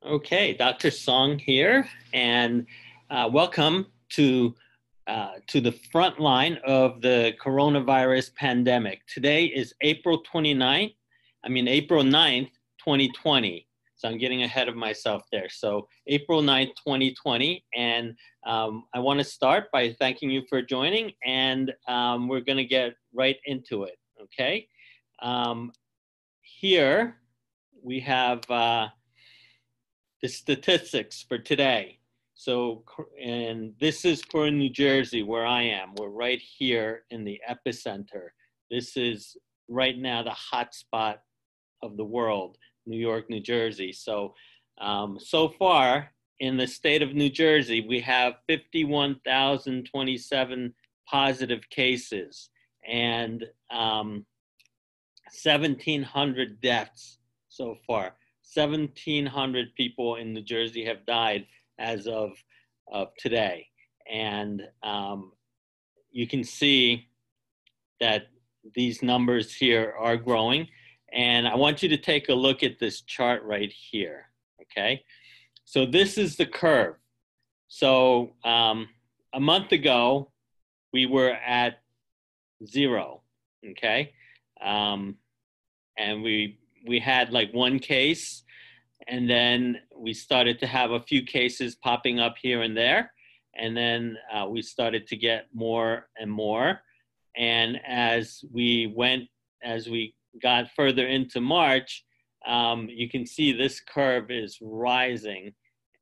Okay, Dr. Song here, and welcome to the front line of the coronavirus pandemic. Today is April 9th, 2020. So I'm getting ahead of myself there. So April 9th, 2020, and I want to start by thanking you for joining, and we're going to get right into it, okay? Here we have the statistics for today. So, and this is for New Jersey, where I am. We're right here in the epicenter. This is right now the hot spot of the world, New York, New Jersey. So, so far in the state of New Jersey, we have 51,027 positive cases and 1,700 deaths so far. 1,700 people in New Jersey have died as of today. And you can see that these numbers here are growing. And I want you to take a look at this chart right here, okay? So this is the curve. So a month ago, we were at 0, okay? And we had like one case, and then we started to have a few cases popping up here and there. And then we started to get more and more. And as we got further into March, you can see this curve is rising.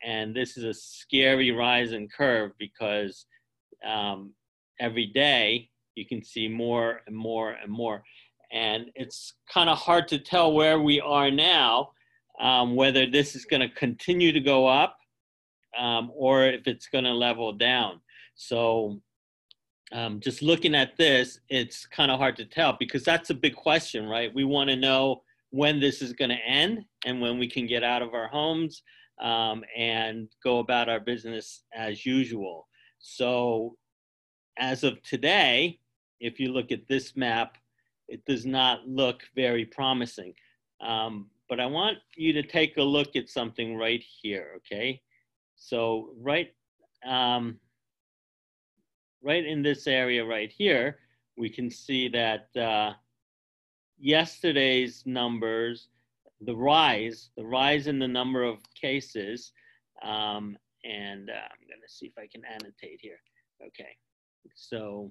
And this is a scary rising curve because every day you can see more and more and more. And it's kind of hard to tell where we are now, whether this is going to continue to go up or if it's going to level down. So just looking at this, it's kind of hard to tell because that's a big question, right? We want to know when this is going to end and when we can get out of our homes and go about our business as usual. So as of today, if you look at this map, it does not look very promising. But I want you to take a look at something right here, okay? So right in this area right here, we can see that yesterday's numbers, the rise in the number of cases, and I'm gonna see if I can annotate here. Okay, so,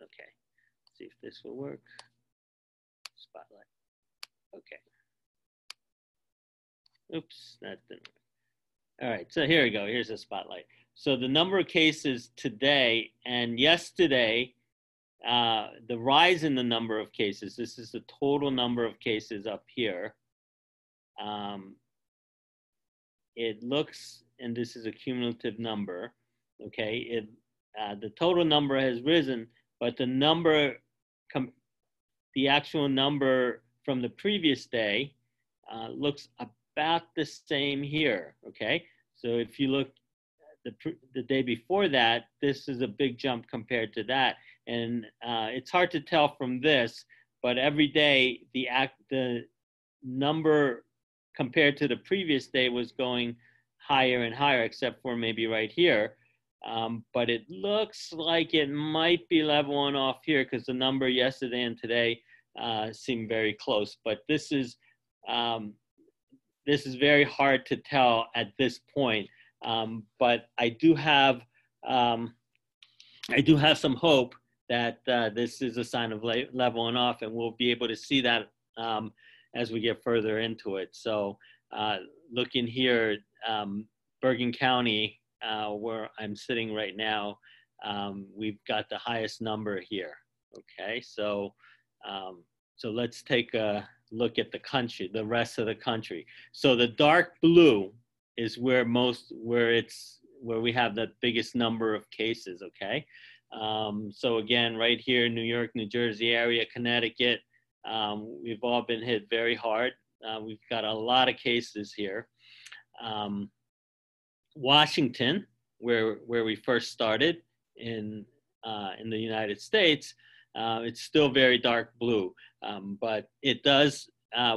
okay, see if this will work. Spotlight. Okay. Oops, that didn't work. All right, so here we go. Here's a spotlight. So the number of cases today and yesterday, the rise in the number of cases, this is the total number of cases up here. It looks, and this is a cumulative number, okay? The total number has risen, but the actual number from the previous day looks about the same here, okay? So if you look the day before that, this is a big jump compared to that. And it's hard to tell from this, but every day the number compared to the previous day was going higher and higher, except for maybe right here. But it looks like it might be leveling off here because the number yesterday and today seem very close. But this is very hard to tell at this point. But I do have some hope that this is a sign of leveling off, and we'll be able to see that as we get further into it. So looking here, Bergen County, where I'm sitting right now, we've got the highest number here. Okay, so let's take a look at the country, the rest of the country. So the dark blue is where we have the biggest number of cases, okay? So again, right here, New York, New Jersey area, Connecticut, we've all been hit very hard. We've got a lot of cases here. Washington, where we first started in the United States, it's still very dark blue, but it does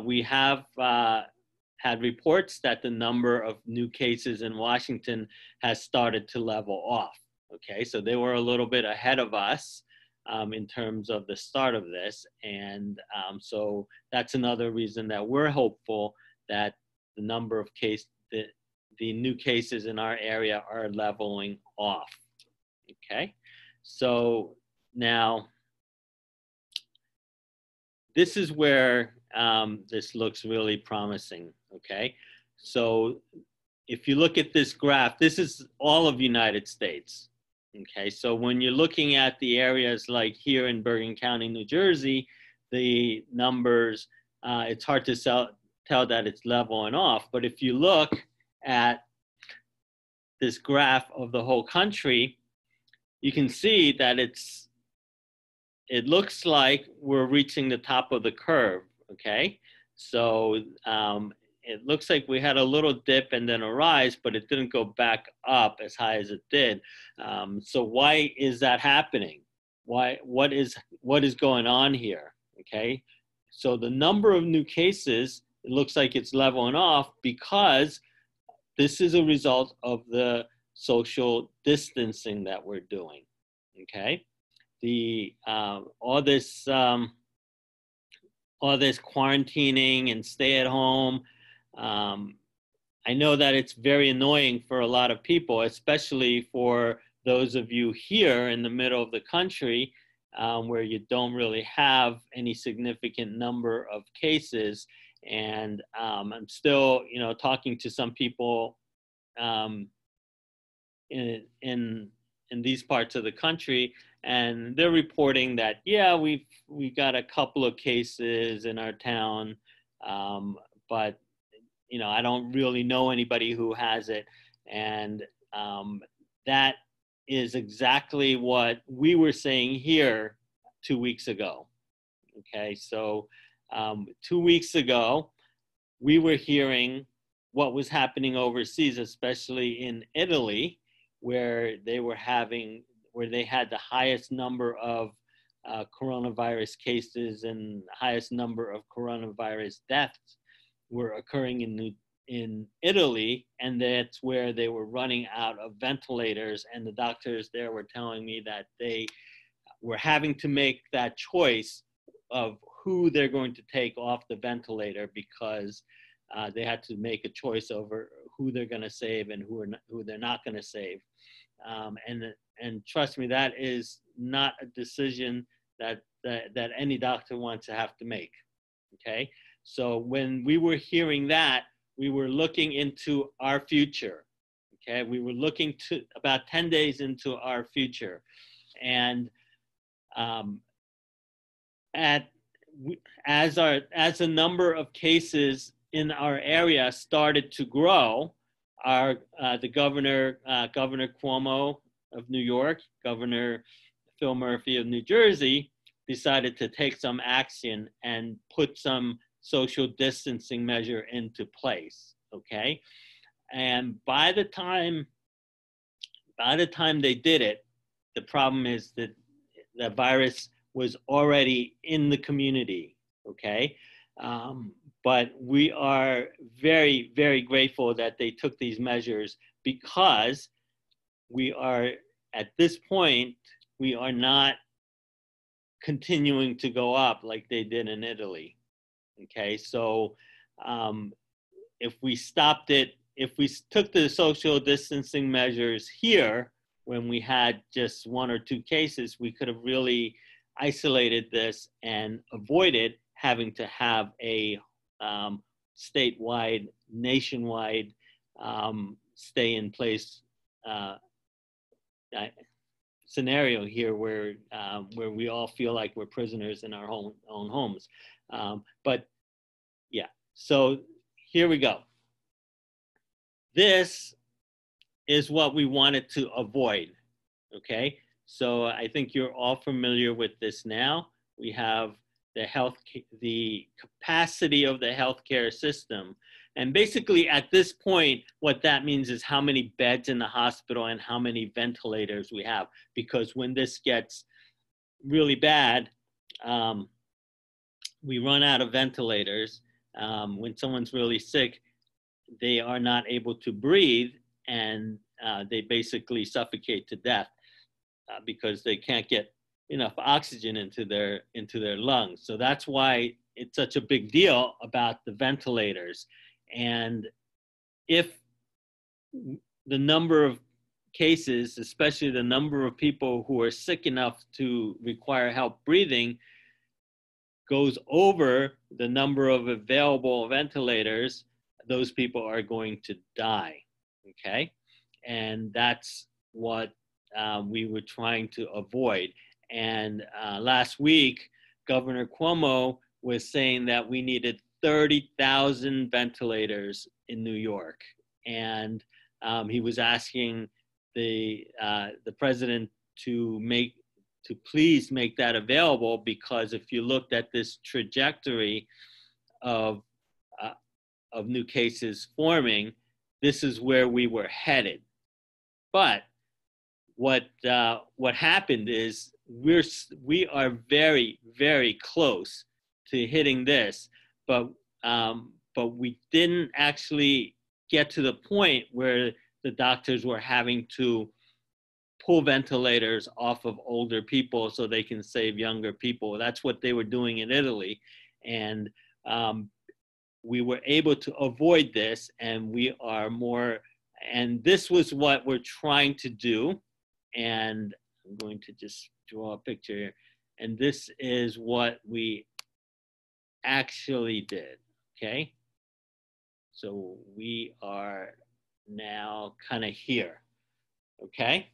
we have had reports that the number of new cases in Washington has started to level off. Okay, so they were a little bit ahead of us in terms of the start of this. And so that's another reason that we're hopeful that the number of the new cases in our area are leveling off. Okay, so now this is where this looks really promising. Okay, so if you look at this graph, this is all of United States. Okay, so when you're looking at the areas like here in Bergen County, New Jersey, the numbers, it's hard to tell that it's leveling off. But if you look at this graph of the whole country, you can see that it looks like we're reaching the top of the curve. Okay, so it looks like we had a little dip and then a rise, but it didn't go back up as high as it did. So why is that happening? What is going on here? Okay, so the number of new cases, it looks like it's leveling off because this is a result of the social distancing that we're doing. Okay, all this quarantining and stay at home. I know that it's very annoying for a lot of people, especially for those of you here in the middle of the country where you don't really have any significant number of cases. And I'm still, talking to some people in these parts of the country, and they're reporting that, yeah, we got a couple of cases in our town, but I don't really know anybody who has it. And that is exactly what we were saying here 2 weeks ago. Okay, so 2 weeks ago, we were hearing what was happening overseas, especially in Italy, where they had the highest number of coronavirus cases and highest number of coronavirus deaths were occurring in Italy, and that's where they were running out of ventilators, and the doctors there were telling me that they were having to make that choice of who they're going to take off the ventilator because they had to make a choice over who they're going to save and who they're not going to save. And trust me, that is not a decision that any doctor wants to have to make. Okay, so when we were hearing that, we were looking into our future. Okay, we were looking to about 10 days into our future, and as the number of cases in our area started to grow, the Governor Cuomo of New York, Governor Phil Murphy of New Jersey, decided to take some action and put some social distancing measure into place. Okay, and by the time they did it, the problem is that the virus was already in the community. Okay, but we are very, very grateful that they took these measures, because we are, at this point, we are not continuing to go up like they did in Italy. Okay, so if we stopped it, if we took the social distancing measures here when we had just 1 or 2 cases, we could have really isolated this and avoided having to have a statewide, nationwide stay in place scenario here where we all feel like we're prisoners in our own homes. But yeah, so here we go. This is what we wanted to avoid. Okay, so I think you're all familiar with this now. We have the capacity of the healthcare system. And basically at this point, what that means is how many beds in the hospital and how many ventilators we have. Because when this gets really bad, we run out of ventilators. When someone's really sick, they are not able to breathe, and they basically suffocate to death because they can't get enough oxygen into their lungs. So that's why it's such a big deal about the ventilators. And if the number of cases, especially the number of people who are sick enough to require help breathing, goes over the number of available ventilators, those people are going to die. Okay? And that's what we were trying to avoid. And last week, Governor Cuomo was saying that we needed 30,000 ventilators in New York. And he was asking the president to please make that available, because if you looked at this trajectory of new cases forming, this is where we were headed. But what happened is we are very, very close to hitting this, but we didn't actually get to the point where the doctors were having to pull ventilators off of older people so they can save younger people. That's what they were doing in Italy. And we were able to avoid this, and and this was what we're trying to do. And I'm going to just draw a picture here. And this is what we actually did, okay? So we are now kind of here, okay?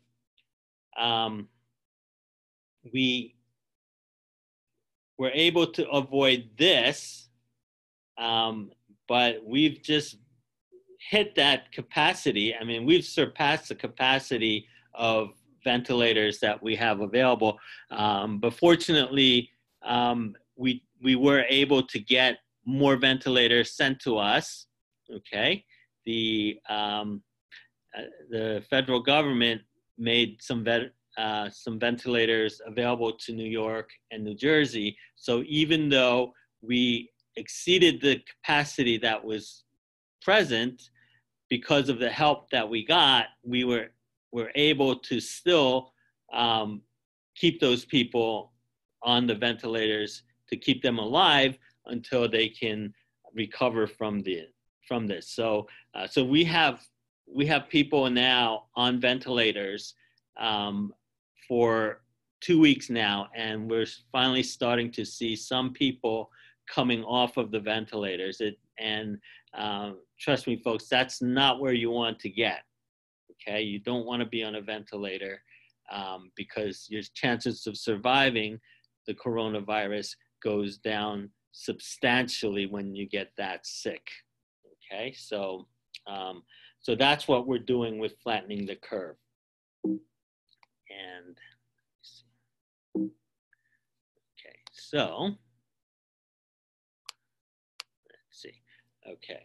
We were able to avoid this, but we've just hit that capacity. I mean, we've surpassed the capacity of ventilators that we have available. But fortunately, we were able to get more ventilators sent to us, okay? The federal government made some ventilators available to New York and New Jersey. So even though we exceeded the capacity that was present, because of the help that we got, we were able to still keep those people on the ventilators to keep them alive until they can recover from this. So we have people now on ventilators for 2 weeks now, and we're finally starting to see some people coming off of the ventilators. Trust me, folks, that's not where you want to get. Okay, you don't want to be on a ventilator because your chances of surviving the coronavirus goes down substantially when you get that sick. Okay, so that's what we're doing with flattening the curve. And okay, so let's see. Okay.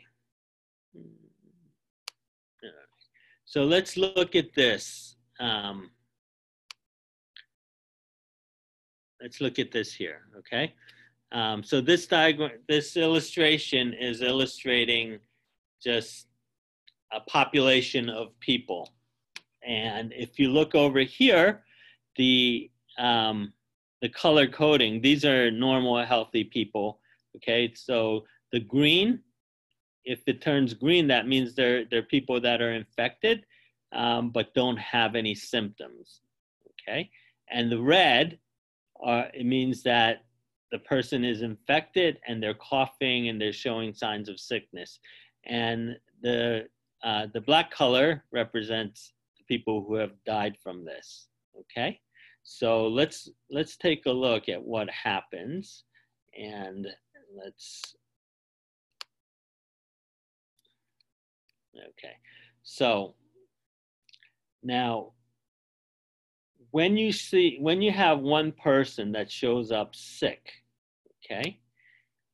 So let's look at this. Let's look at this here, okay? So this illustration is illustrating just a population of people. And if you look over here, the color coding, these are normal, healthy people, okay? So the green, if it turns green, that means they're people that are infected, but don't have any symptoms, okay? And the red, it means that the person is infected and they're coughing and they're showing signs of sickness. And the black color represents the people who have died from this, okay? So let's take a look at what happens, and okay. So now, when you have one person that shows up sick, okay?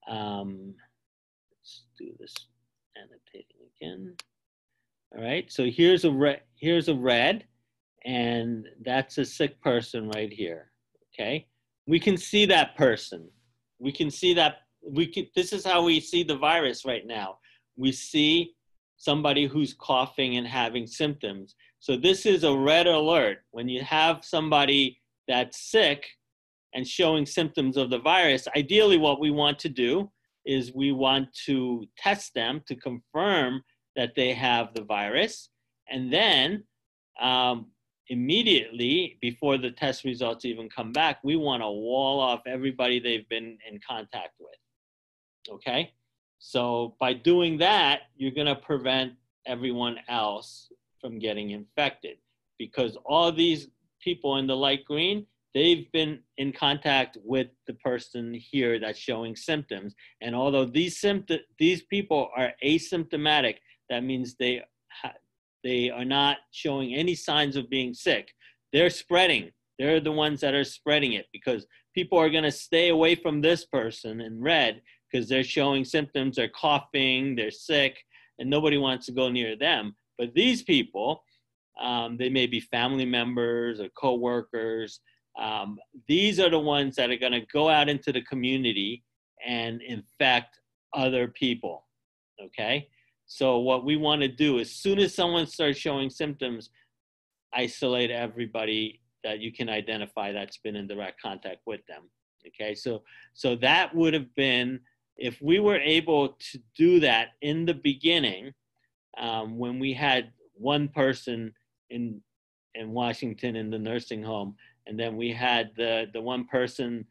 Let's do this annotating again. All right, so here's a red, and that's a sick person right here, okay? We can see that person, we can see that this is how we see the virus right now. We see somebody who's coughing and having symptoms. So this is a red alert. When you have somebody that's sick and showing symptoms of the virus, ideally what we want to do is we want to test them to confirm that they have the virus. And then immediately, before the test results even come back, we want to wall off everybody they've been in contact with, okay? So by doing that, you're going to prevent everyone else from getting infected, because all these people in the light green, they've been in contact with the person here that's showing symptoms. And although these people are asymptomatic, that means they are not showing any signs of being sick. They're spreading. They're the ones that are spreading it, because people are going to stay away from this person in red because they're showing symptoms, they're coughing, they're sick, and nobody wants to go near them. But these people, they may be family members or coworkers. These are the ones that are going to go out into the community and infect other people, okay? So what we want to do, as soon as someone starts showing symptoms, isolate everybody that you can identify that's been in direct contact with them, okay? So that would have been, if we were able to do that in the beginning, when we had one person in Washington in the nursing home, and then we had the one person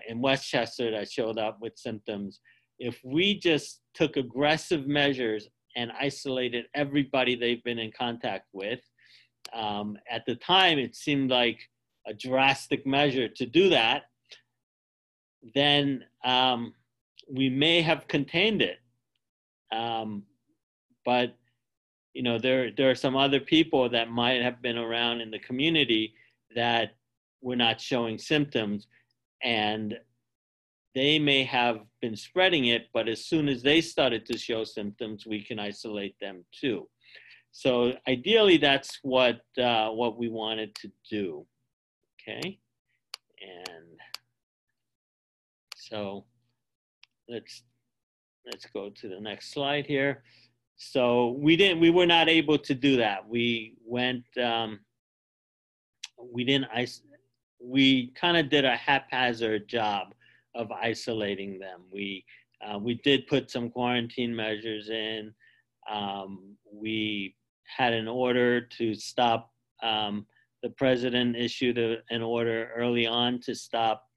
in Westchester that showed up with symptoms. If we just took aggressive measures and isolated everybody they've been in contact with, at the time it seemed like a drastic measure to do that, then we may have contained it. But you know, there are some other people that might have been around in the community that were not showing symptoms, and they may have been spreading it, but as soon as they started to show symptoms, we can isolate them too. So ideally, that's what we wanted to do, okay? And so let's go to the next slide here. So we were not able to do that. We kind of did a haphazard job of isolating them. We did put some quarantine measures in. We had an order to stop. The president issued an order early on to stop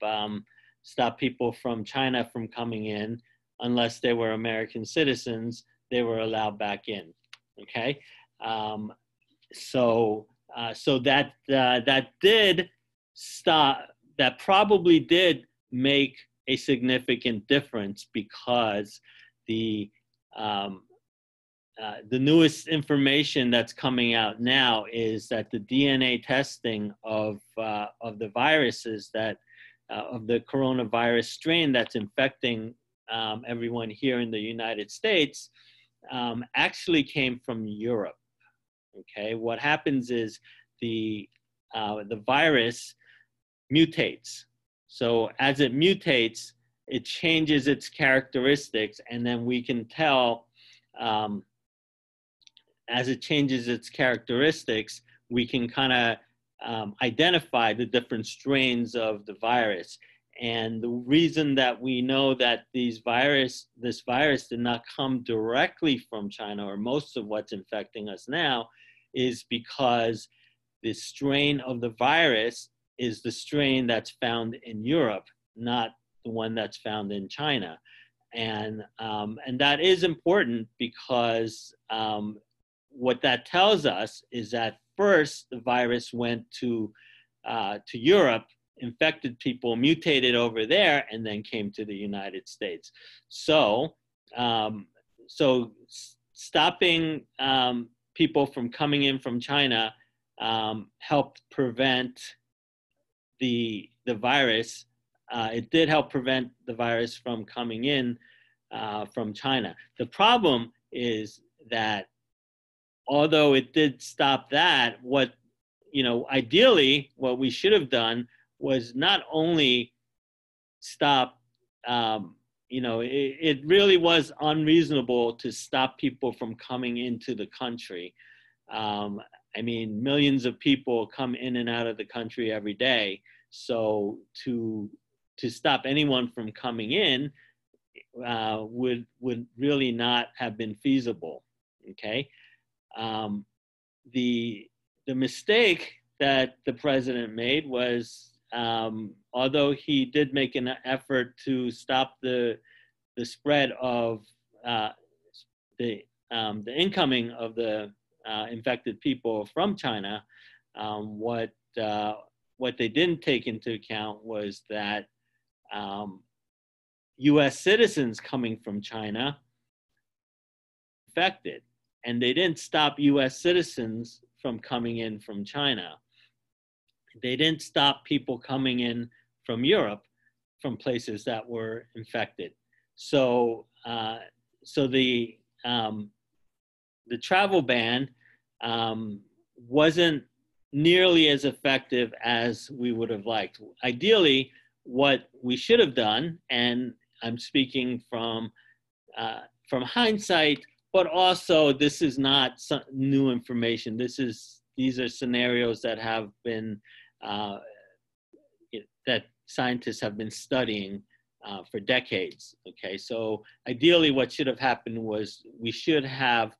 people from China from coming in unless they were American citizens. They were allowed back in. Okay, so that did stop. That probably did make a significant difference, because the newest information that's coming out now is that the DNA testing of the viruses of the coronavirus strain that's infecting everyone here in the United States actually came from Europe. Okay, what happens is the virus mutates. So as it mutates, it changes its characteristics, and then we can tell as it changes its characteristics, we can kind of identify the different strains of the virus. And the reason that we know that this virus did not come directly from China, or most of what's infecting us now, is because the strain of the virus is the strain that's found in Europe, not the one that's found in China. And that is important, because what that tells us is that first the virus went to Europe, infected people, mutated over there, and then came to the United States. So stopping people from coming in from China helped prevent the virus. It did help prevent the virus from coming in from China. The problem is that although it did stop that, ideally what we should have done was not only stop it really was unreasonable to stop people from coming into the country. I mean, millions of people come in and out of the country every day. So to stop anyone from coming in would really not have been feasible. Okay, the mistake that the president made was, although he did make an effort to stop the spread of the incoming of the infected people from China, what they didn't take into account was that U.S. citizens coming from China infected, and they didn't stop U.S. citizens from coming in from China. They didn't stop people coming in from Europe, from places that were infected. So, the travel ban wasn't nearly as effective as we would have liked. Ideally, what we should have done, and I'm speaking from hindsight, but also this is not some new information. These are scenarios that have been that scientists have been studying for decades. Okay, so ideally, what should have happened was we should have,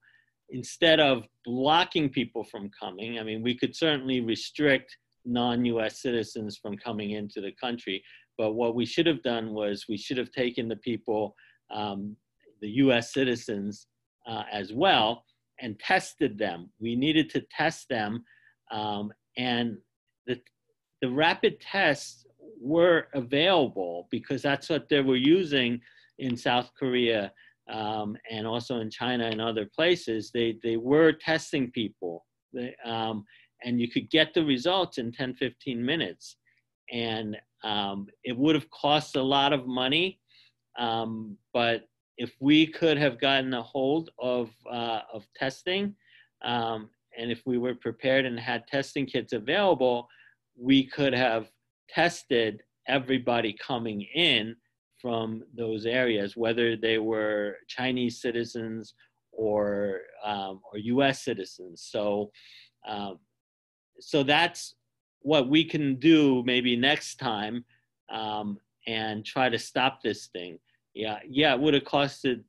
instead of blocking people from coming, I mean, we could certainly restrict non-US citizens from coming into the country, but what we should have done was we should have taken the people, the US citizens as well, and tested them. We needed to test them, and the rapid tests were available because that's what they were using in South Korea, and also in China and other places. They were testing people, and you could get the results in 10, 15 minutes. And it would have cost a lot of money, but if we could have gotten a hold of testing, and if we were prepared and had testing kits available, we could have tested everybody coming in from those areas, whether they were Chinese citizens or U.S. citizens. So that's what we can do maybe next time, and try to stop this thing. Yeah, it would have costed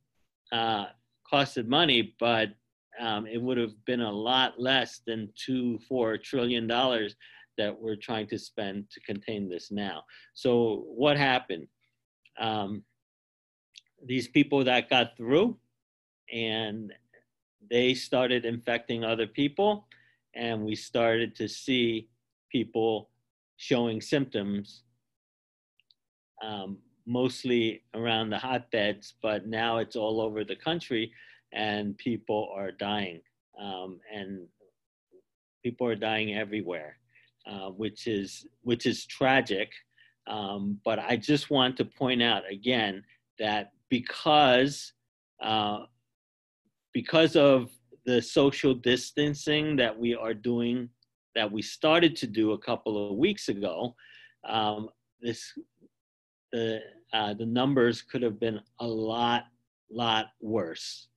money, but it would have been a lot less than $4 trillion that we're trying to spend to contain this now. So what happened? These people that got through, and they started infecting other people, and we started to see people showing symptoms, mostly around the hotbeds, but now it's all over the country, and people are dying, and people are dying everywhere, which is tragic. But I just want to point out again that because of the social distancing that we are doing, that we started to do a couple of weeks ago, the numbers could have been a lot worse.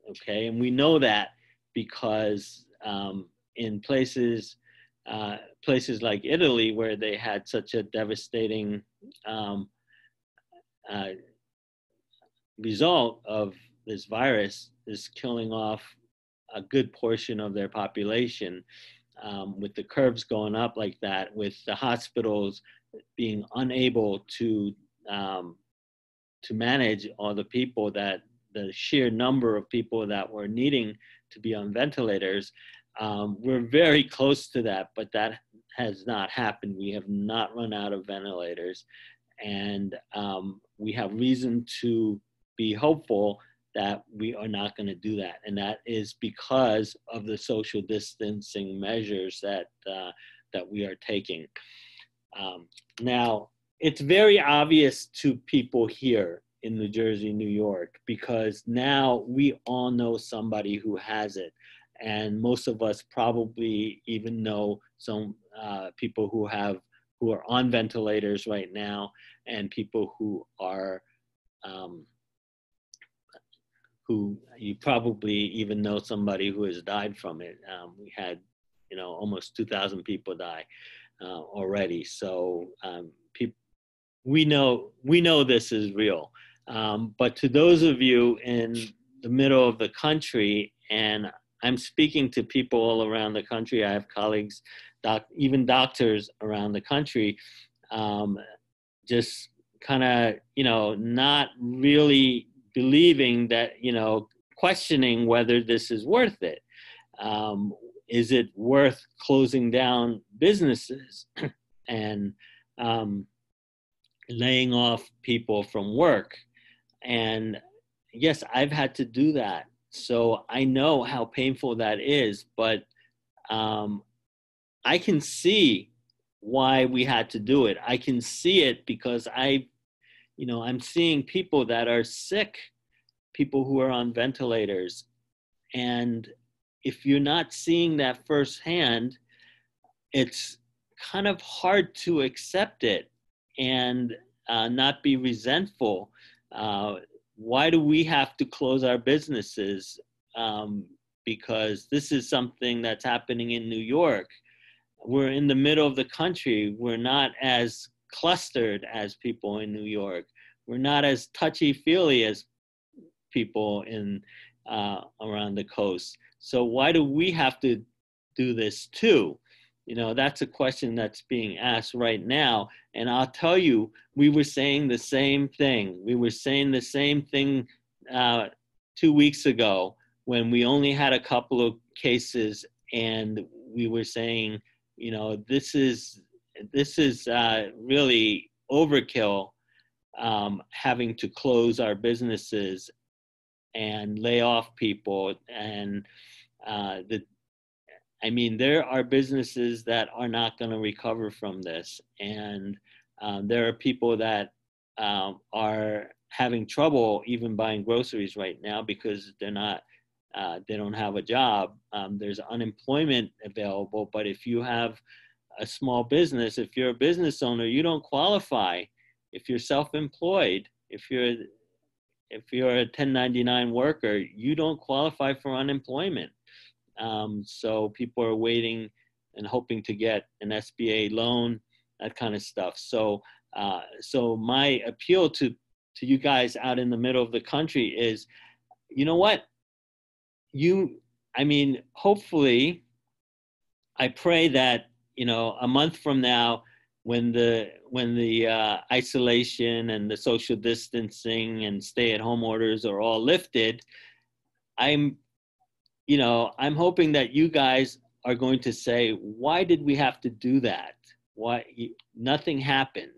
Okay, and we know that because in places like Italy, where they had such a devastating result of this virus, is killing off a good portion of their population, with the curves going up like that, with the hospitals being unable to manage all the people, that the sheer number of people that were needing to be on ventilators. We're very close to that, but that has not happened. We have not run out of ventilators, and we have reason to be hopeful that we are not going to do that, and that is because of the social distancing measures that we are taking. Now, it's very obvious to people here in New Jersey, New York, because now we all know somebody who has it. And most of us probably even know some people who have who are on ventilators right now, and people who are um, who you probably even know somebody who has died from it. We had, almost 2,000 people die already. So we know this is real. But to those of you in the middle of the country, and I'm speaking to people all around the country. I have colleagues, even doctors around the country, just kind of, not really believing that, questioning whether this is worth it. Is it worth closing down businesses and laying off people from work? And yes, I've had to do that. So I know how painful that is, but I can see why we had to do it. I can see it because I'm seeing people that are sick, people who are on ventilators. And if you're not seeing that firsthand, it's kind of hard to accept it and not be resentful. Why do we have to close our businesses? Because this is something that's happening in New York. We're in the middle of the country. We're not as clustered as people in New York. We're not as touchy-feely as people in around the coast. So why do we have to do this too? That's a question that's being asked right now. And I'll tell you, we were saying the same thing. We were saying the same thing 2 weeks ago when we only had a couple of cases, and we were saying, this is really overkill, having to close our businesses and lay off people. And there are businesses that are not going to recover from this. And there are people that are having trouble even buying groceries right now because they don't have a job. There's unemployment available, but if you have a small business, if you're a business owner, you don't qualify. If you're self-employed, if you're a 1099 worker, you don't qualify for unemployment. So people are waiting and hoping to get an SBA loan, that kind of stuff. So my appeal to you guys out in the middle of the country is, you know what? Hopefully, I pray that, a month from now, when the isolation and the social distancing and stay-at-home orders are all lifted, I'm hoping that you guys are going to say, why did we have to do that? Why nothing happened?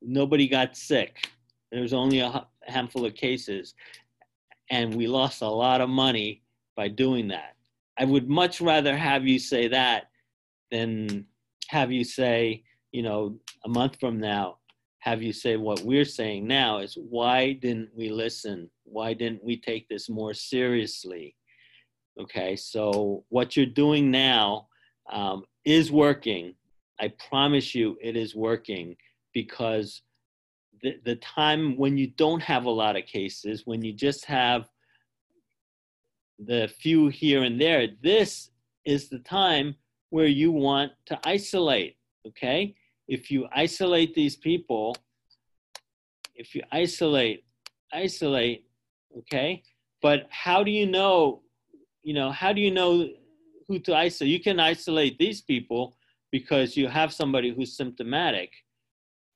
Nobody got sick. There was only a handful of cases, and we lost a lot of money by doing that. I would much rather have you say that than have you say, a month from now, have you say what we're saying now is, why didn't we listen? Why didn't we take this more seriously? Okay, so what you're doing now is working. I promise you it is working, because the time when you don't have a lot of cases, when you just have the few here and there, this is the time where you want to isolate, okay? If you isolate these people, if you isolate, okay? But how do you know, how do you know who to isolate? You can isolate these people because you have somebody who's symptomatic,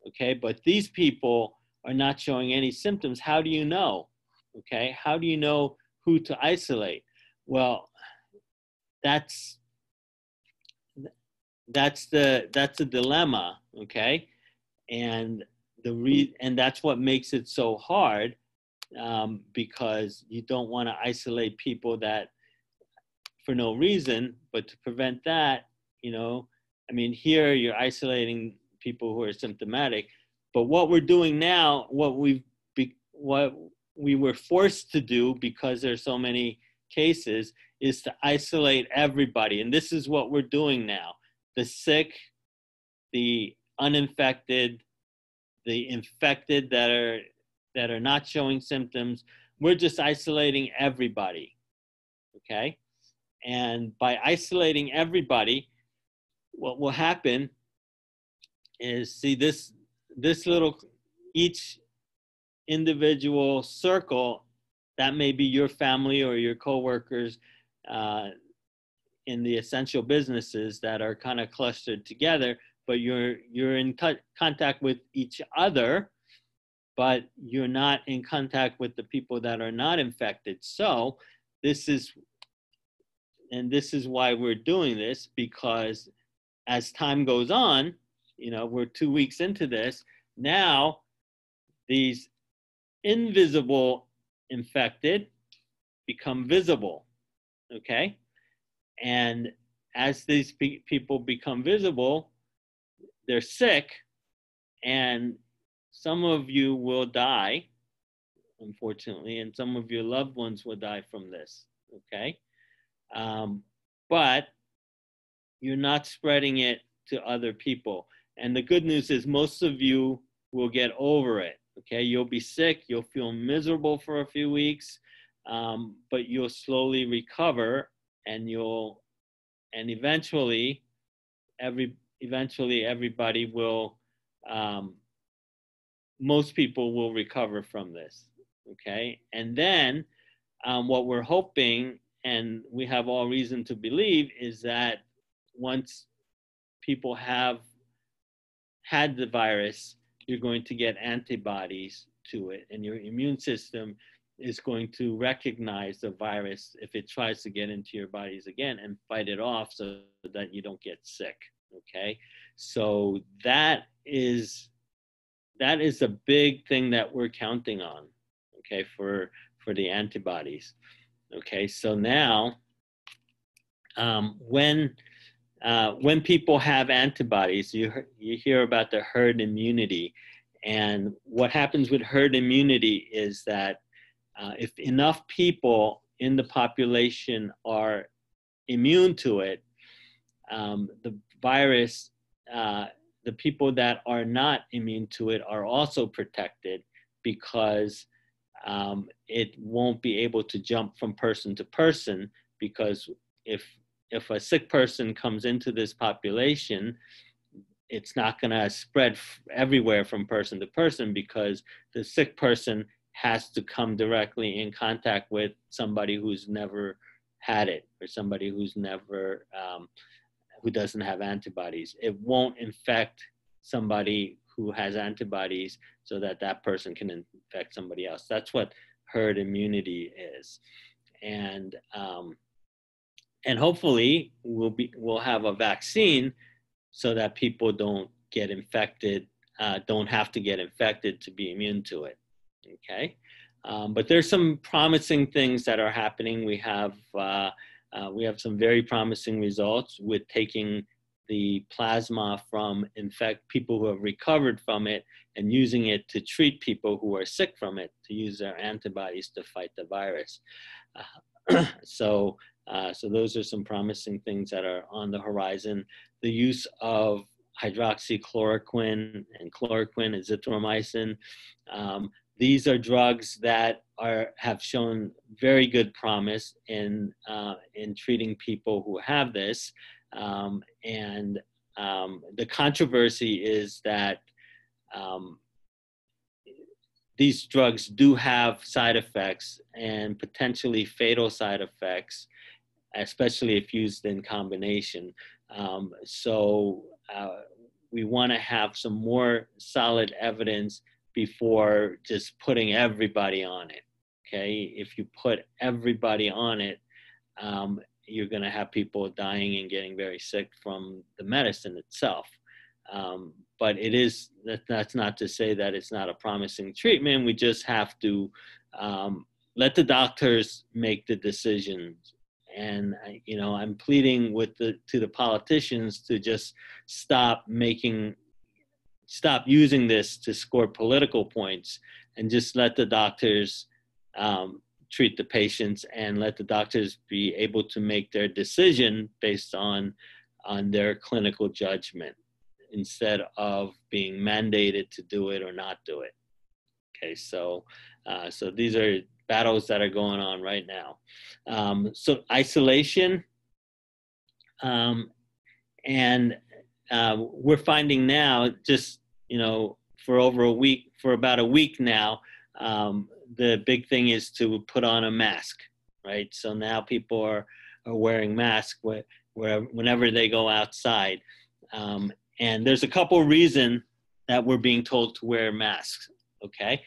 okay? But these people are not showing any symptoms. How do you know, okay? How do you know who to isolate? Well, that's the dilemma, okay? And that's what makes it so hard, because you don't want to isolate people that for no reason. But to prevent that, here you're isolating people who are symptomatic. But what we're doing now, what we were forced to do because there's so many cases, is to isolate everybody. And this is what we're doing now. The sick, the uninfected, the infected that are not showing symptoms. We're just isolating everybody, okay? And by isolating everybody, what will happen is, see, this little, each individual circle, that may be your family or your coworkers in the essential businesses that are kind of clustered together, but you're in contact with each other, but you're not in contact with the people that are not infected. So this is why we're doing this, because as time goes on, we're 2 weeks into this, now these invisible infected become visible, okay? And as these people become visible, they're sick, and some of you will die, unfortunately, and some of your loved ones will die from this, okay? But you're not spreading it to other people. And the good news is most of you will get over it, okay? You'll be sick, you'll feel miserable for a few weeks, but you'll slowly recover, and eventually everybody will, most people will recover from this, okay? And then what we're hoping, and we have all reason to believe, is that once people have had the virus, you're going to get antibodies to it, and your immune system is going to recognize the virus if it tries to get into your bodies again and fight it off so that you don't get sick, okay? So that is a big thing that we're counting on, okay, for the antibodies, okay? So now, when people have antibodies, you hear about the herd immunity. And what happens with herd immunity is that if enough people in the population are immune to it, the virus, the people that are not immune to it are also protected, because it won't be able to jump from person to person, because if a sick person comes into this population, it's not going to spread everywhere from person to person, because the sick person has to come directly in contact with somebody who's never had it, or somebody who's never, who doesn't have antibodies. It won't infect somebody who has antibodies so that person can infect somebody else. That's what herd immunity is. And hopefully we'll have a vaccine so that people don't get infected, don't have to get infected to be immune to it, okay? But there's some promising things that are happening. We have some very promising results with taking the plasma from people who have recovered from it and using it to treat people who are sick from it, to use their antibodies to fight the virus. So those are some promising things that are on the horizon. The use of hydroxychloroquine and chloroquine, azithromycin. These are drugs that have shown very good promise in treating people who have this. And the controversy is that these drugs do have side effects, and potentially fatal side effects, especially if used in combination. So we want to have some more solid evidence before just putting everybody on it, okay? If you put everybody on it, you're going to have people dying and getting very sick from the medicine itself. But that's not to say that it's not a promising treatment. We just have to let the doctors make the decisions. And I'm pleading to the politicians to just stop using this to score political points, and just let the doctors treat the patients, and let the doctors be able to make their decision based on their clinical judgment. instead of being mandated to do it or not do it. Okay, so these are battles that are going on right now. So isolation, and we're finding now, just for about a week now, the big thing is to put on a mask, right? So now people are wearing masks whenever they go outside, and there's a couple reasons that we're being told to wear masks. Okay,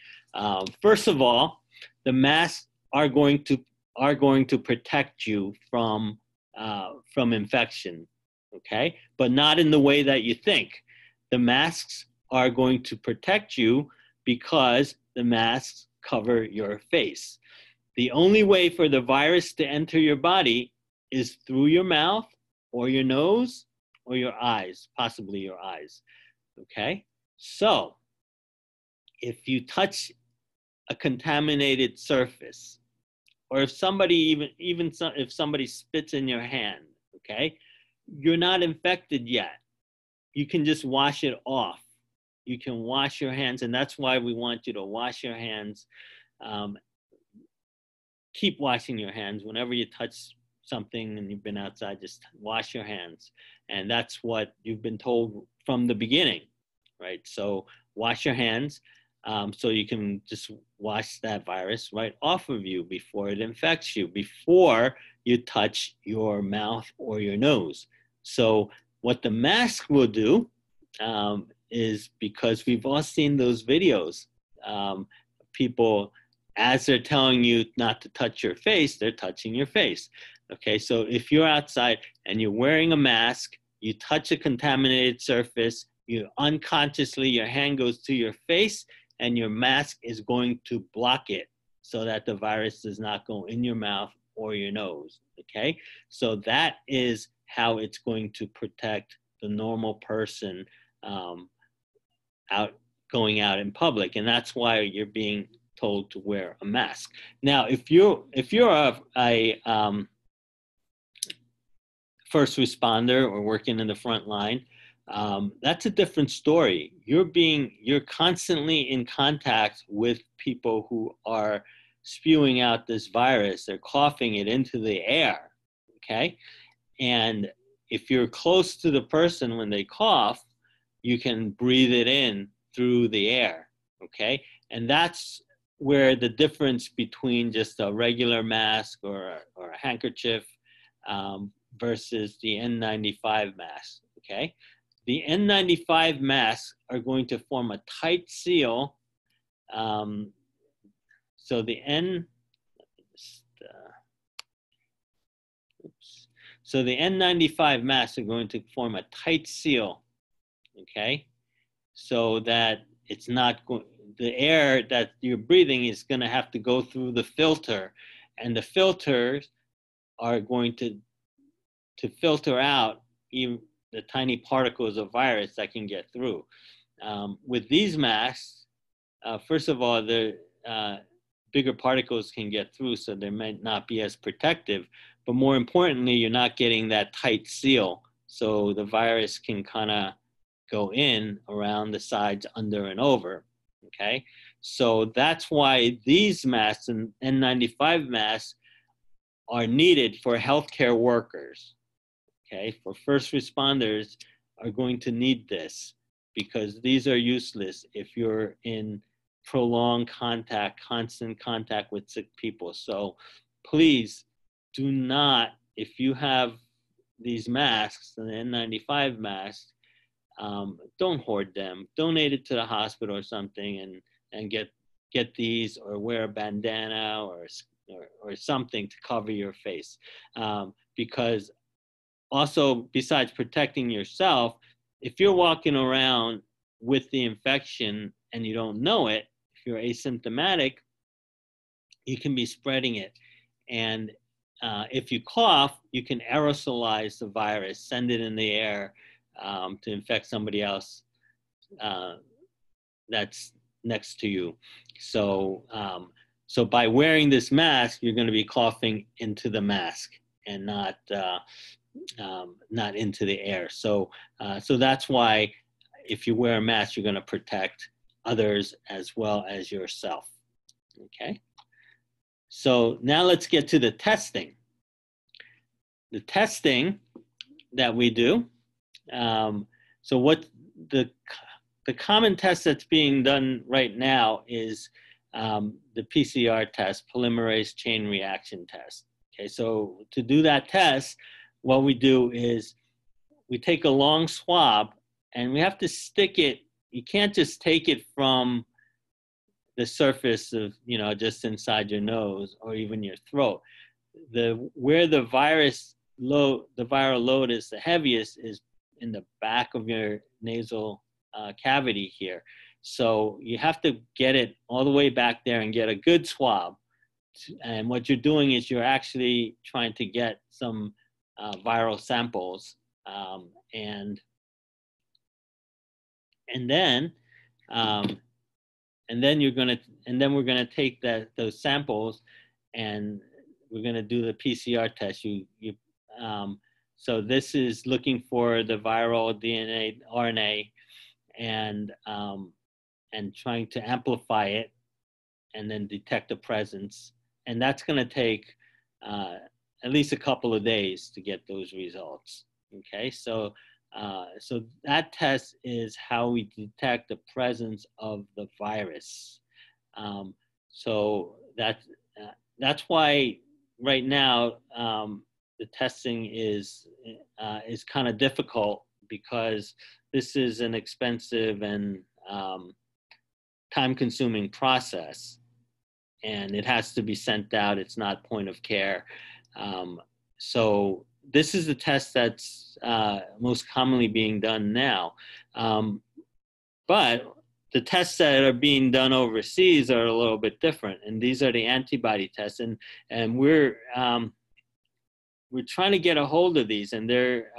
first of all, the masks are going to protect you from infection. Okay, but not in the way that you think. The masks are going to protect you because the masks cover your face. The only way for the virus to enter your body is through your mouth or your nose or your eyes, possibly your eyes. Okay, so if you touch a contaminated surface, or if somebody if somebody spits in your hand, okay, you're not infected yet. You can just wash it off. You can wash your hands, and that's why we want you to wash your hands. Keep washing your hands whenever you touch something and you've been outside. Just wash your hands, and that's what you've been told from the beginning, right? So wash your hands, so you can just wash that virus right off of you before it infects you, before you touch your mouth or your nose. So what the mask will do is, because we've all seen those videos, people, as they're telling you not to touch your face, they're touching your face. Okay, so if you're outside and you're wearing a mask, you touch a contaminated surface, you unconsciously, your hand goes to your face, and your mask is going to block it so that the virus does not go in your mouth or your nose. Okay, so that is how it's going to protect the normal person going out in public, and that's why you're being told to wear a mask. Now, if you're a first responder or working in the front line, that's a different story. You're constantly in contact with people who are spewing out this virus. They're coughing it into the air. Okay, and if you're close to the person when they cough, you can breathe it in through the air. Okay, and that's where the difference between just a regular mask or a handkerchief versus the N95 mask. Okay, the N95 masks are going to form a tight seal. So the N95 masks are going to form a tight seal. Okay, so that it's not going. The air that you're breathing is going to have to go through the filter, and the filters are going to filter out even the tiny particles of virus that can get through. With these masks, first of all, the bigger particles can get through, so they might not be as protective. But more importantly, you're not getting that tight seal, so the virus can kind of go in around the sides, under and over. Okay, so that's why these masks and N95 masks are needed for healthcare workers. Okay, for first responders are going to need this, because these are useless if you're in prolonged contact, constant contact with sick people. So please do not, if you have these masks, the N95 masks, don't hoard them. Donate it to the hospital or something, and get these, or wear a bandana or something to cover your face. Because also, besides protecting yourself, if you're walking around with the infection and you don't know it, if you're asymptomatic, you can be spreading it. And if you cough, you can aerosolize the virus, send it in the air to infect somebody else that's next to you. So, so by wearing this mask, you're going to be coughing into the mask and not into the air. So, so that's why if you wear a mask, you're going to protect others as well as yourself. Okay. So now let's get to the testing. The testing that we do. So what the common test that's being done right now is the PCR test, polymerase chain reaction test. Okay, so to do that test, what we do is we take a long swab and we have to stick it. You can't just take it from the surface of, just inside your nose or even your throat. Where the viral load is the heaviest is in the back of your nasal cavity here. So you have to get it all the way back there and get a good swab. And what you're doing is you're actually trying to get some viral samples, and then we're gonna take those samples, and we're gonna do the PCR test. So this is looking for the viral DNA, RNA, and trying to amplify it, and then detect the presence. And that's going to take at least a couple of days to get those results. Okay, so that test is how we detect the presence of the virus. So that's why right now the testing is kind of difficult, because this is an expensive and time-consuming process, and it has to be sent out. It's not point of care. So this is the test that's most commonly being done now. But the tests that are being done overseas are a little bit different, and these are the antibody tests. And we're trying to get a hold of these, and they're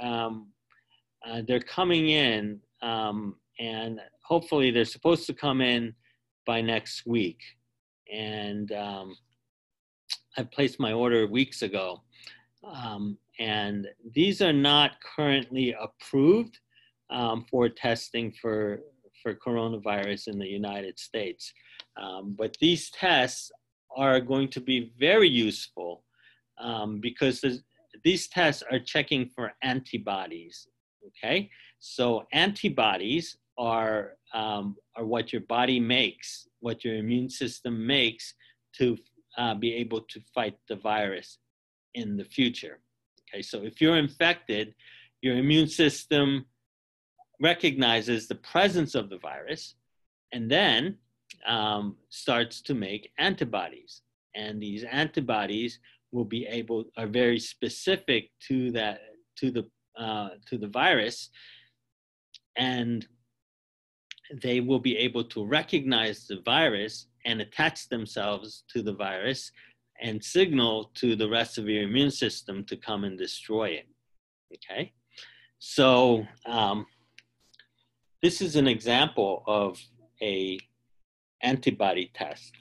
coming in, and hopefully they're supposed to come in by next week. And I placed my order weeks ago, and these are not currently approved for testing for coronavirus in the United States. But these tests are going to be very useful because these tests are checking for antibodies. Okay, so antibodies are what your body makes, what your immune system makes to be able to fight the virus in the future. Okay, so if you're infected, your immune system recognizes the presence of the virus and then starts to make antibodies. And these antibodies are very specific to the virus, and they will be able to recognize the virus and attach themselves to the virus and signal to the rest of your immune system to come and destroy it. Okay, so this is an example of a antibody test.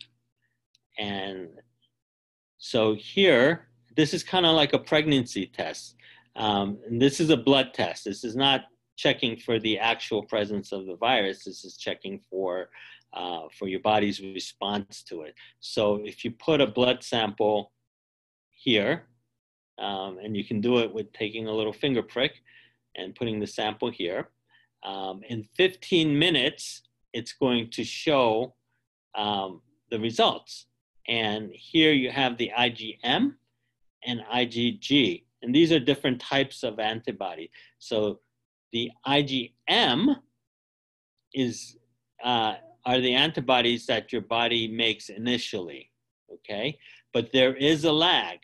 And so here, this is kind of like a pregnancy test. And this is a blood test. This is not checking for the actual presence of the virus. This is checking for your body's response to it. So if you put a blood sample here, and you can do it with taking a little finger prick and putting the sample here, in 15 minutes, it's going to show the results. And here you have the IgM and IgG, and these are different types of antibody. So the IgM are the antibodies that your body makes initially, okay? But there is a lag.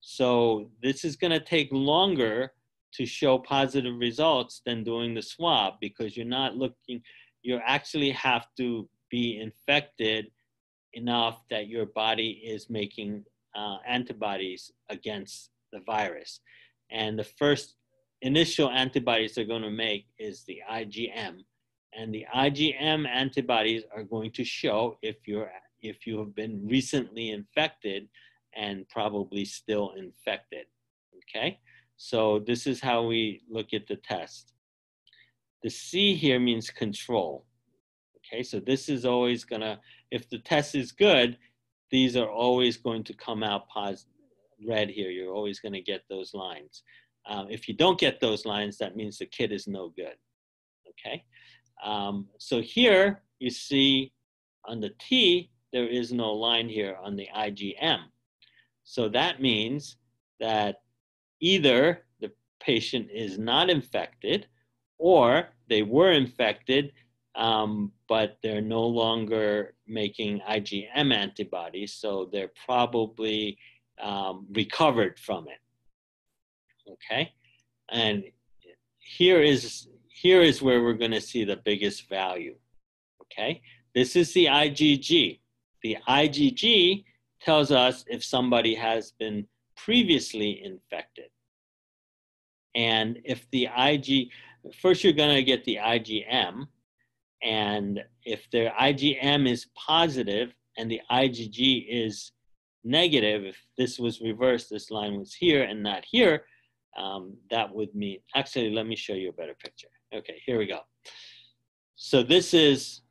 So this is gonna take longer to show positive results than doing the swab, because you actually have to be infected enough that your body is making antibodies against the virus. And the first initial antibodies they're going to make is the IgM. And the IgM antibodies are going to show if you have been recently infected and probably still infected. Okay, so this is how we look at the test. The C here means control. Okay, so this is always gonna, if the test is good, these are always going to come out positive, red here. You're always gonna get those lines. If you don't get those lines, that means the kit is no good. Okay, so here you see on the T, there is no line here on the IgM. So that means that either the patient is not infected or they were infected, but they're no longer making IgM antibodies, so they're probably recovered from it. Okay, and here is where we're going to see the biggest value. Okay, this is the IgG. The IgG tells us if somebody has been previously infected. And if the first you're going to get the IgM, and if their IgM is positive and the IgG is negative, if this was reversed, this line was here and not here, that would mean, actually, let me show you a better picture. Okay, here we go. So this is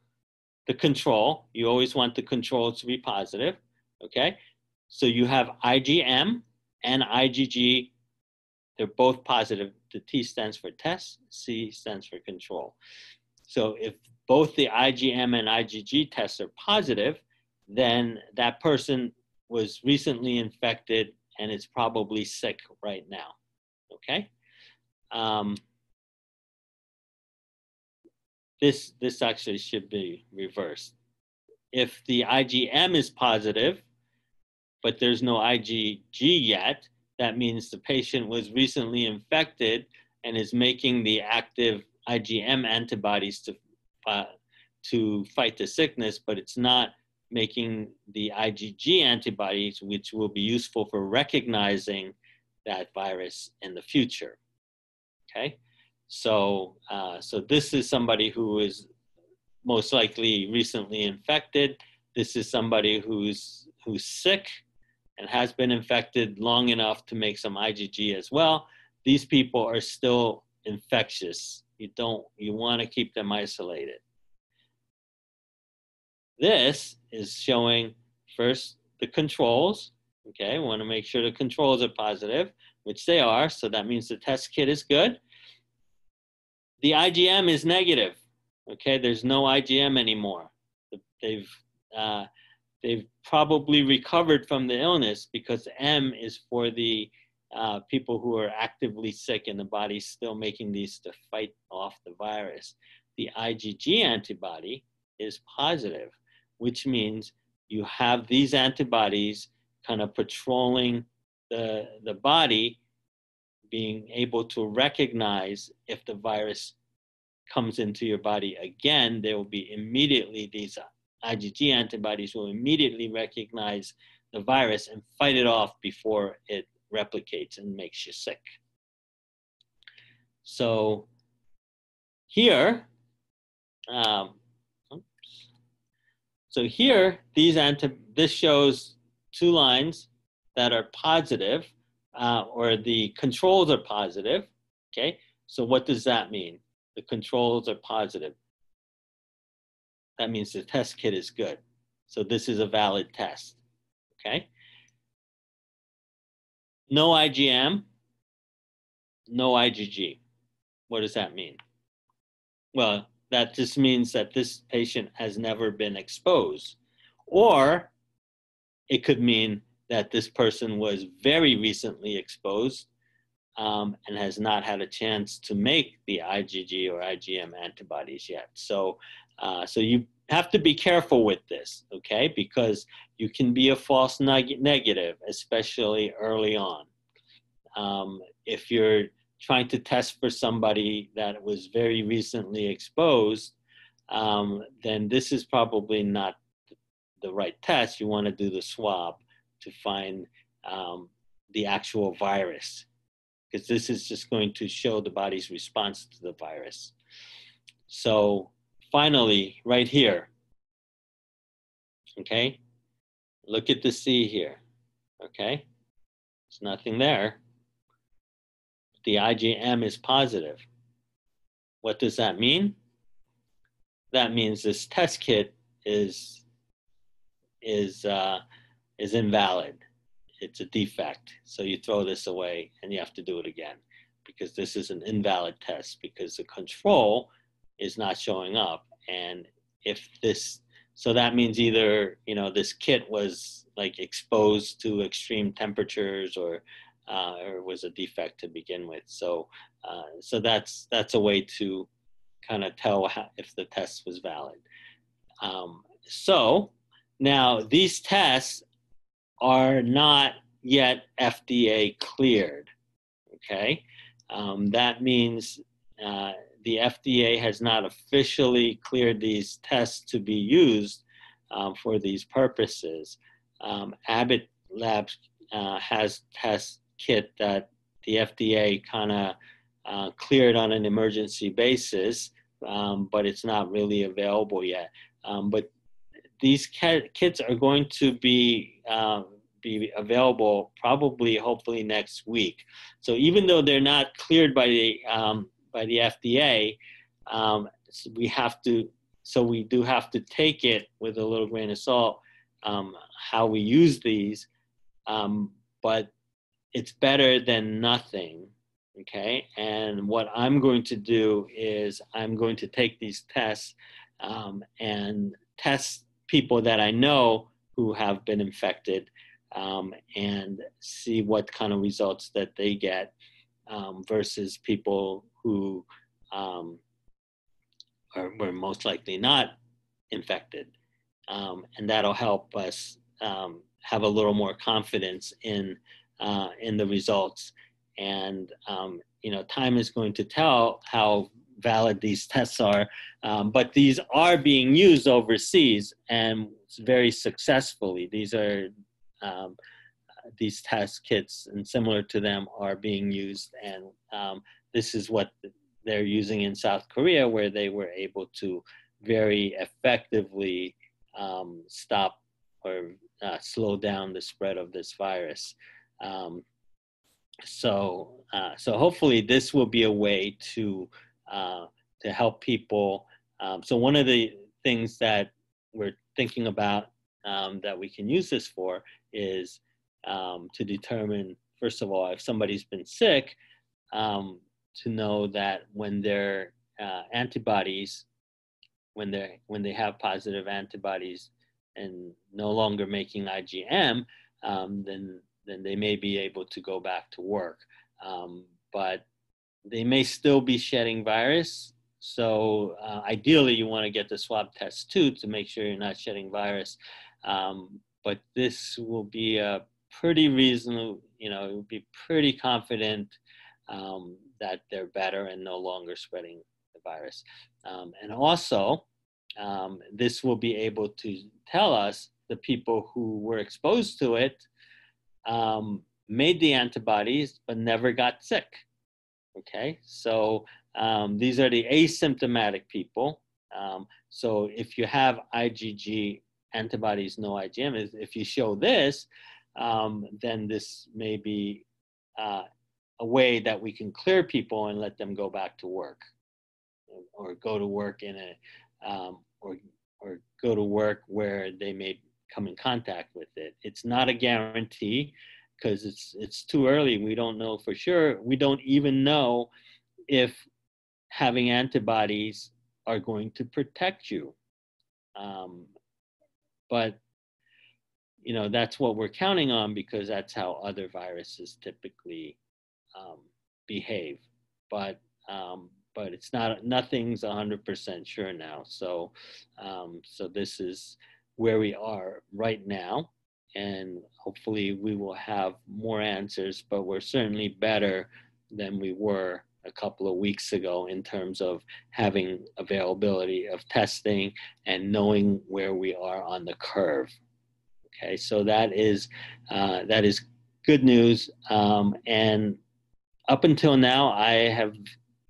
the control. You always want the control to be positive, okay? So you have IgM and IgG. They're both positive. The T stands for test, C stands for control. So if both the IgM and IgG tests are positive, then that person was recently infected and is probably sick right now, okay? This actually should be reversed. If the IgM is positive, but there's no IgG yet, that means the patient was recently infected and is making the active IgM antibodies to fight the sickness, but it's not making the IgG antibodies, which will be useful for recognizing that virus in the future. Okay, so this is somebody who is most likely recently infected. This is somebody who's sick and has been infected long enough to make some IgG as well. These people are still infectious. You want to keep them isolated. This is showing first the controls. Okay, we want to make sure the controls are positive, which they are, so that means the test kit is good. The IgM is negative. Okay, there's no IgM anymore. They've probably recovered from the illness because M is for the people who are actively sick and the body's still making these to fight off the virus. The IgG antibody is positive, which means you have these antibodies kind of patrolling the body, being able to recognize if the virus comes into your body again, there will be immediately, these IgG antibodies will immediately recognize the virus and fight it off before it replicates and makes you sick. So here, this shows two lines that are positive, or the controls are positive. Okay, so what does that mean? The controls are positive. That means the test kit is good. So this is a valid test. Okay. No IgM, no IgG. What does that mean? Well, that just means that this patient has never been exposed. Or it could mean that this person was very recently exposed and has not had a chance to make the IgG or IgM antibodies yet. So you have to be careful with this, okay? Because you can be a false negative, especially early on. If you're trying to test for somebody that was very recently exposed, then this is probably not the right test. You want to do the swab to find the actual virus, because this is just going to show the body's response to the virus. So finally, right here, okay, look at the C here, okay? There's nothing there. The IgM is positive. what does that mean? That means this test kit is is uh, is invalid. It's a defect. So you throw this away and you have to do it again because this is an invalid test because the control is not showing up. And if this, so that means either, this kit was like exposed to extreme temperatures or was a defect to begin with. So that's a way to kind of tell if the test was valid. So now these tests are not yet FDA cleared. Okay, that means the FDA has not officially cleared these tests to be used for these purposes. Abbott Labs has test kit that the FDA kind of cleared on an emergency basis, but it's not really available yet. But these kits are going to be available probably, hopefully next week. So even though they're not cleared by the FDA, so we do have to take it with a little grain of salt how we use these, but it's better than nothing. Okay, and what I'm going to do is I'm going to take these tests and test people that I know who have been infected and see what kind of results that they get versus people who were most likely not infected. And that'll help us have a little more confidence in the results. And, time is going to tell how valid these tests are, but these are being used overseas and very successfully. These test kits and similar to them are being used, and this is what they're using in South Korea, where they were able to very effectively stop or slow down the spread of this virus. So hopefully this will be a way to help people. So one of the things that we're thinking about that we can use this for is to determine, first of all, if somebody's been sick, to know that when their antibodies, when they have positive antibodies and no longer making IgM, then they may be able to go back to work. But they may still be shedding virus. So ideally, you want to get the swab test too to make sure you're not shedding virus. But this will be a pretty reasonable, it will be pretty confident that they're better and no longer spreading the virus. And also, this will be able to tell us the people who were exposed to it made the antibodies but never got sick. Okay, so these are the asymptomatic people. So if you have IgG antibodies, no IgM, if you show this, then this may be a way that we can clear people and let them go back to work, or go to work in or go to work where they may come in contact with it. It's not a guarantee because it's too early. We don't know for sure. We don't even know if having antibodies are going to protect you. But that's what we're counting on because that's how other viruses typically behave. But it's nothing's 100% sure now. So this is where we are right now, and hopefully we will have more answers. But we're certainly better than we were a couple of weeks ago in terms of having availability of testing and knowing where we are on the curve. Okay, so that is good news. And up until now, I have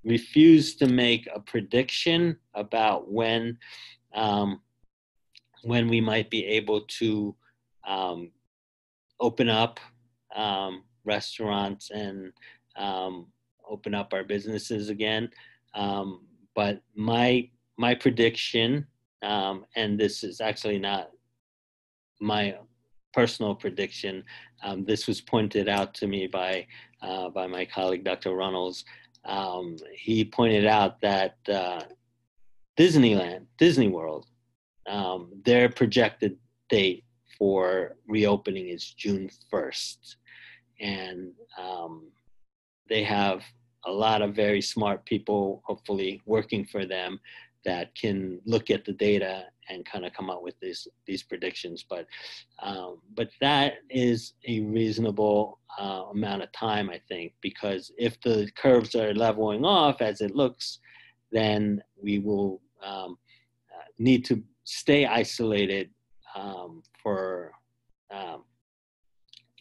refused to make a prediction about when we might be able to open up restaurants and open up our businesses again. But my prediction, and this is actually not my personal prediction. This was pointed out to me by my colleague, Dr. Runnels. He pointed out that Disney World, their projected date for reopening is June 1st. And they have a lot of very smart people, hopefully working for them, that can look at the data and kind of come up with these predictions. But that is a reasonable amount of time, I think, because if the curves are leveling off as it looks, then we will need to stay isolated for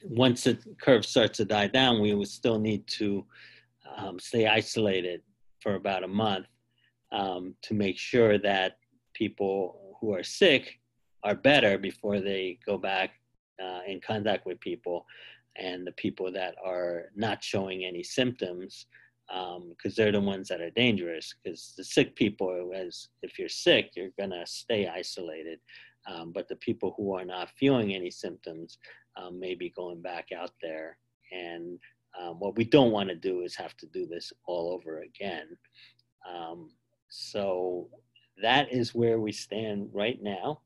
once the curve starts to die down, we would still need to stay isolated for about a month to make sure that people who are sick are better before they go back in contact with people, and the people that are not showing any symptoms, because they're the ones that are dangerous. Because the sick people, if you're sick, you're gonna stay isolated. But the people who are not feeling any symptoms may be going back out there. And what we don't want to do is have to do this all over again. So that is where we stand right now.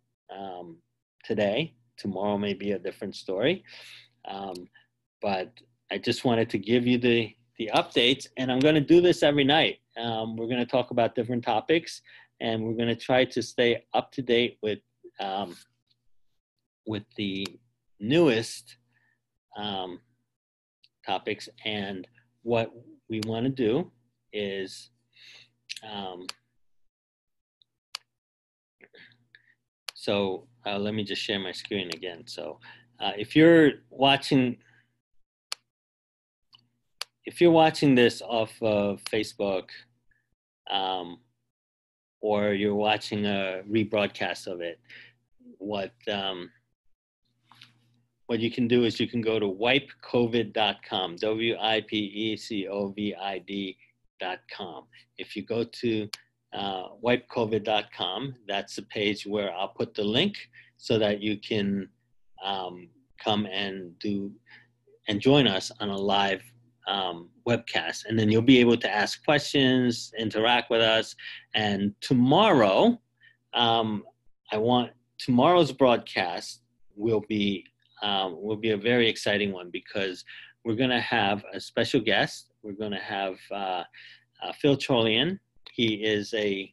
Today, tomorrow may be a different story. But I just wanted to give you the updates, and I'm going to do this every night. We're going to talk about different topics, and we're going to try to stay up to date with the newest topics. And what we want to do is let me just share my screen again. So if you're watching this off of Facebook, or you're watching a rebroadcast of it, what you can do is you can go to wipecovid.com, wipecovid.com. If you go to wipecovid.com, that's the page where I'll put the link so that you can come and join us on a live webcast, and then you'll be able to ask questions, interact with us. And tomorrow, tomorrow's broadcast will be a very exciting one, because we're going to have a special guest. We're going to have Phil Cholian. He is the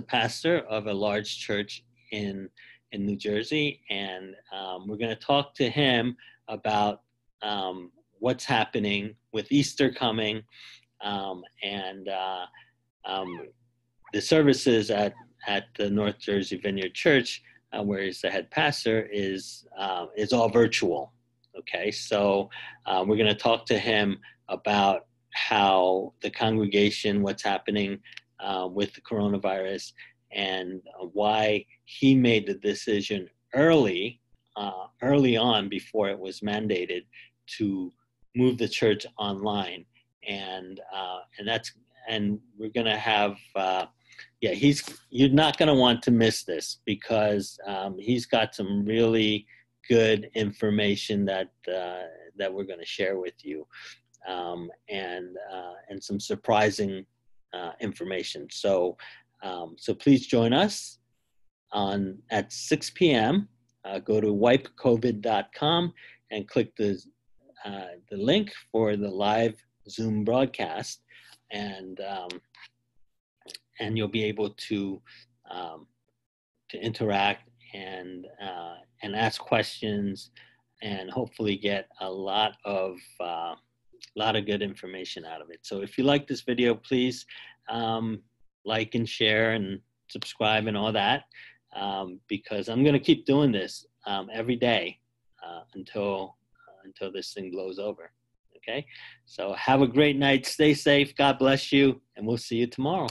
pastor of a large church in New Jersey, and we're going to talk to him about what's happening with Easter coming, and the services at the North Jersey Vineyard Church, where he's the head pastor, is all virtual. Okay, so we're going to talk to him about how the congregation, what's happening with the coronavirus, and why he made the decision early on, before it was mandated, to move the church online. And we're going to have you're not going to want to miss this, because he's got some really good information that we're going to share with you, and some surprising information. So please join us at 6 p.m. Go to wipecovid.com and click the link for the live Zoom broadcast, and you'll be able to interact and ask questions, and hopefully get a lot of good information out of it. So if you like this video, please like and share and subscribe and all that, because I'm going to keep doing this every day until this thing blows over. Okay, so have a great night. Stay safe. God bless you, and we'll see you tomorrow.